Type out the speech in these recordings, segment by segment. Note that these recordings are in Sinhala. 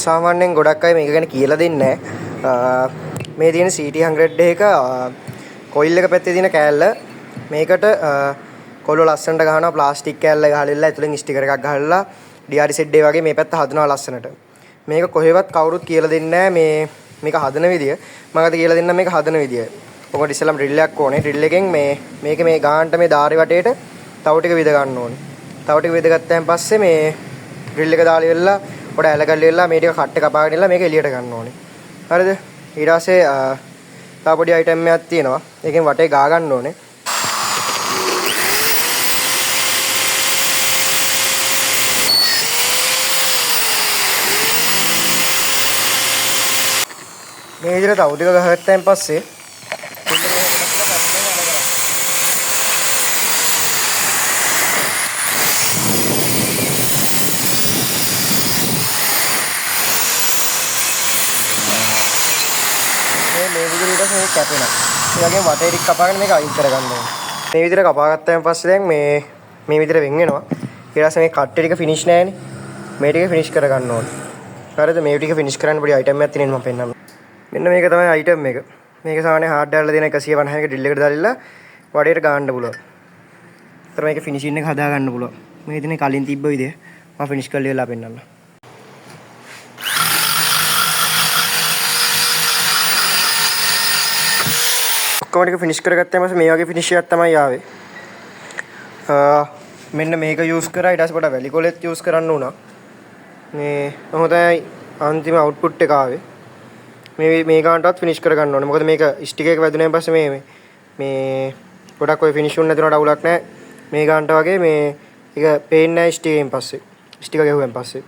සාමාන්‍යයෙන් ගොඩක් අය මේක ගැන කියලා දෙන්නේ නැහැ. මේ තියෙන CT100 එක කොයිල් එක පැත්තේ තියෙන කෑල්ල මේකට කොල්ල ලස්සනට ගහනවා ප්ලාස්ටික් කෑල්ල ගහලා ඇතුලෙන් ස්ටිකර් එකක් ගහලා DRZ වගේ මේ පැත්ත හදනවා ලස්සනට. මේක කොහෙවත් කවුරුත් කියලා දෙන්නේ නැහැ මේක හදන විදිය. මම අද කියලා දෙන්නම් මේක හදන විදිය. ඔකට ඉස්සෙල්ලාම ඩ්‍රිල් එකක් ඕනේ. ඩ්‍රිල් එකෙන් මේක මේ ගානට මේ ධාරි වටේට තව ටික විද ගන්න ඕනේ. තව ටික විද ගත්තාන් පස්සේ මේ ඩ්‍රිල් එක දාලා ඉවරලා පොඩ ඇලගල්ල ඉවරලා මේ ටික කට් එක කපාගෙන ඉවරලා මේක එළියට ගන්න ඕනේ. හරිද? ඊට පස්සේ තව පොඩි අයිටම් එකක් තියෙනවා. ඒකෙන් වටේ ගා ගන්න ඕනේ. මේ විදිහට තව ටික ගහගත්තාන් පස්සේ මේ විදිහට මේක කැපෙනවා. ඒ වගේම වටේ ටික කපාගෙන මේක අයින් කරගන්න ඕනේ. මේ විදිහට කපාගත්තාන් පස්සේ දැන් මේ විදිහට වෙන් වෙනවා. ඊට පස්සේ මේ කට්ටේ ටික ෆිනිෂ් නැහැනේ. මේ ටික ෆිනිෂ් කරගන්න ඕනේ. හරිද? මේ ටික ෆිනිෂ් කරන්න පොඩි අයිටම් එකක් තියෙනවා මම පෙන්නන්න. මෙන්න මේක තමයි අයිටම් එක. මේක සාමාන්‍ය හાર્ඩ් ඩයල්ලා දෙන 150 ක ඩ්‍රිල් එකට දාලා වඩේට ගන්න පුළුවන්. ඒතර මේක ෆිනිෂින් එක හදා ගන්න පුළුවන්. මේ ඉතින් කලින් තිබ්බ විදිය මම ෆිනිෂ් කරලා ඉවරලා පෙන්නන්න. ඔක්කොම ටික ෆිනිෂ් කරගත්තාම පස්සේ මේ වගේ ෆිනිෂ් එකක් තමයි ආවේ. මෙන්න මේක යූස් කරා ඊට පස්සේ පොඩ වැලි කොලෙත් යූස් කරන්න උනා. මේ හොඳයි අන්තිම අවුට්පුට් එක ආවේ. මේ ගානටවත් ෆිනිෂ් කරගන්න ඕනේ. මොකද මේක ස්ටික් එක වැදුනේන් පස්සේ මේ ගොඩක් ඔය ෆිනිෂ් වුණ නැතුනට අවුලක් නැහැ. මේ ගානට වගේ මේ ඒක පේන්නේ නැහැ ස්ටික් එකෙන් පස්සේ. ස්ටික් එක ගැහුවෙන් පස්සේ.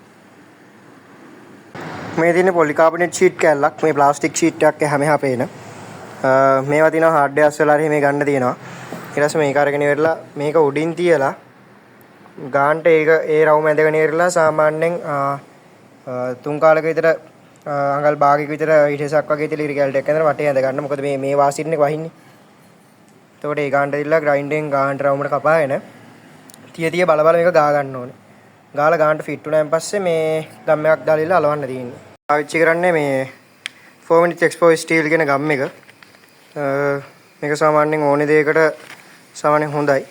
මේ තියෙන පොලිකාබනේට් ෂීට් කෑල්ලක් මේ ප්ලාස්ටික් ෂීට් එකක් එහා මෙහා පේන. මේවා තියෙනවා හાર્ඩ් ඩයස් වල හරි මේ ගන්න තියෙනවා. ඊට පස්සේ මේක අරගෙන ඉවරලා මේක උඩින් තියලා ගානට ඒ රවුම ඇදගෙන ඉවරලා සාමාන්‍යයෙන් 3 කාලක විතර අඟල් භාගයක විතර ඊටසක් වගේ තියලා ඉරිකැලට එක ඇඳලා වටේ ඇඳ ගන්න. මොකද මේ වාසින් එක වහින්නේ. එතකොට ඒ ගානට දිලා ග්‍රයින්ඩෙන් ගානට රවුමට කපාගෙන තිය බල මේක ගා ගන්න ඕනේ. ගාලා ගානට ෆිට වුණාන් පස්සේ මේ ගම් එකක් දාලා අලවන්න තියෙන්නේ. පාවිච්චි කරන්නේ මේ 4 minute exposed steel කියන ගම් එක. මේක සාමාන්‍යයෙන් ඕනේ දෙයකට සාමාන්‍යයෙන් හොඳයි.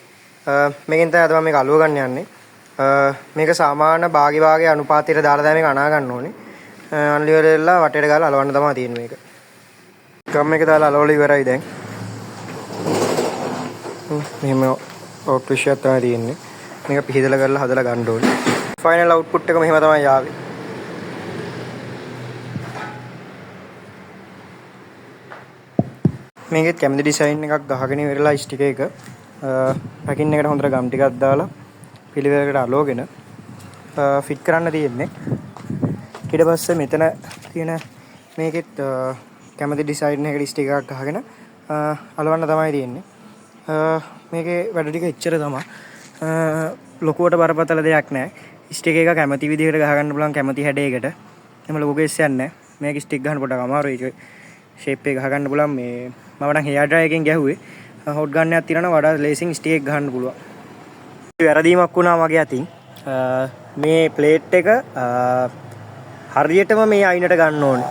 මේකෙන් තමයි අද මම මේක අලුව ගන්න යන්නේ. මේක සාමාන්‍ය භාගයේ අනුපාතයට දාලා තමයි මේක අනා ගන්න ඕනේ. අන්ලිවරෙල්ලා වටේට ගාලා අලවන්න තමයි තියෙන්නේ මේක. ගම් එක දාලා අලවලා ඉවරයි දැන්. මෙහෙම අවුට්පුට් එකක් තමයි තියෙන්නේ. මේක පිහිදලා කරලා හදලා ගන්න ඕනේ. ෆයිනල් අවුට්පුට් එක මෙහෙම තමයි ආවේ. මේකෙත් කැමති ඩිසයින් එකක් ගහගෙන ඉවරලා ස්ටික් එක පැකින් එකට හොඳට ගම් ටිකක් දාලා පිළිවෙලකට අලවගෙන ෆිට කරන්න තියෙන්නේ. ඊට පස්සේ මෙතන තියෙන මේකෙත් කැමති ඩිසයින් එකකට ස්ටික් එකක් ගහගෙන අලවන්න තමයි තියෙන්නේ. මේකේ වැඩ ටික එච්චර තමයි. ලොකුවට බරපතල දෙයක් නැහැ. ස්ටික් එක කැමති විදිහට ගහගන්න පුළුවන් කැමති හැඩයකට. එහෙම ලොකු කේස් එකක් නැහැ. මේක ස්ටික් ගන්න පොඩක් අමාරුයි. ඒක ෂේප් එක ගහගන්න පුළුවන් මේ මම නම් හෙයාර් ඩ්‍රයර් එකෙන් ගැහුවේ. හොට් ගන්න එකක් තියෙනවා වඩා ලේසින් ස්ටික් එක ගහන්න පුළුවන්. වැරදීමක් වුණා මගේ අතින්. මේ ප්ලේට් එක හරියටම මේ අයිනට ගන්න ඕනේ.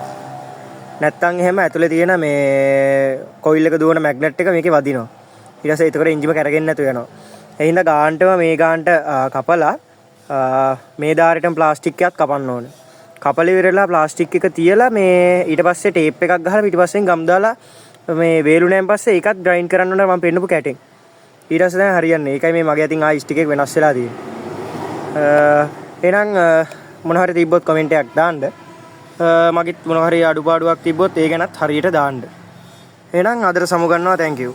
නැත්තම් එහෙම ඇතුලේ තියෙන මේ කොයිල් එක දුවන මැග්නට් එක මේකේ වදිනවා. ඊට පස්සේ ඒතකොට එන්ජිම කැරගෙන්නේ නැතු වෙනවා. ඒ හින්දා ගානටම මේ ගානට කපලා මේ ධාරෙටම ප්ලාස්ටික් එකක් කපන්න ඕනේ. කපලා ඉවරලා ප්ලාස්ටික් එක තියලා මේ ඊට පස්සේ ටේප් එකක් ගහලා පිටිපස්සෙන් ගම් දාලා මේ වේලුණෙන් පස්සේ ඒකත් ග්‍රයින්ඩ් කරන්න ඕනේ මම පෙන්නපු කැටෙන්. ඊට පස්සේ දැන් හරියන්නේ. ඒකයි මේ මගේ අතින් ආයි ස්ටික් එක වෙනස් වෙලා තියෙන්නේ. එහෙනම් මොන හරි තිබ්බොත් කමෙන්ට් එකක් දාන්න. මගෙත් මොන හරි අඩුපාඩුවක් තිබ්බොත් ඒ ගැනත් හරියට දාන්න. එහෙනම් අදට සමු ගන්නවා. thank you.